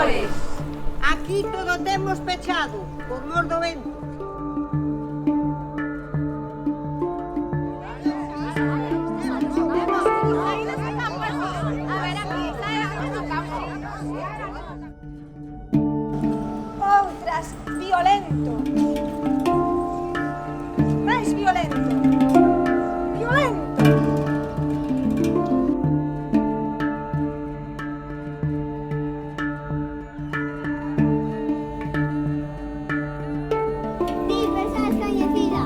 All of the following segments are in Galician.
Cores. Aquí todo temos pechado, por mor do vento. Outras, violento. Máis violento. Violento. Ti, persoa descoñecida.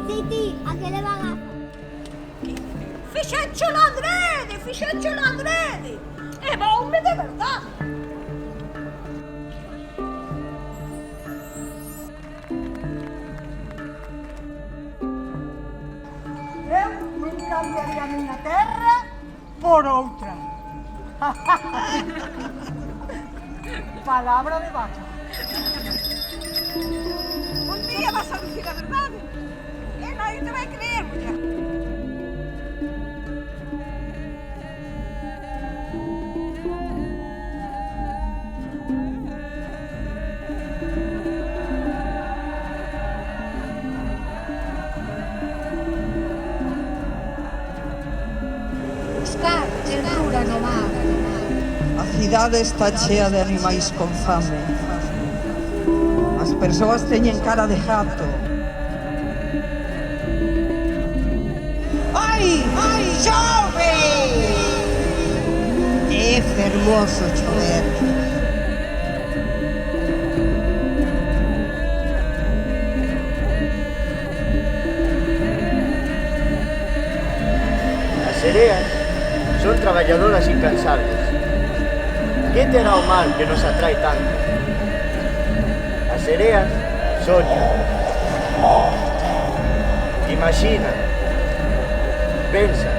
Si, ti, a que le van a... Fixécholo adrede. E voume de verdade. Eu non cambiaría a miña terra por outra. Palabra de vaca. Un día vas a dicir a verdade. E nadie te vai creer, muller. Buscar ternura no mar. A cidade está chea de animais con fame. As persoas teñen cara de gato. Ai, ai, chove! É fermoso chover. As sereas son traballadoras incansables. Que terá o mar que nos atrae tanto? As sereas soñan, imaginan, pensan,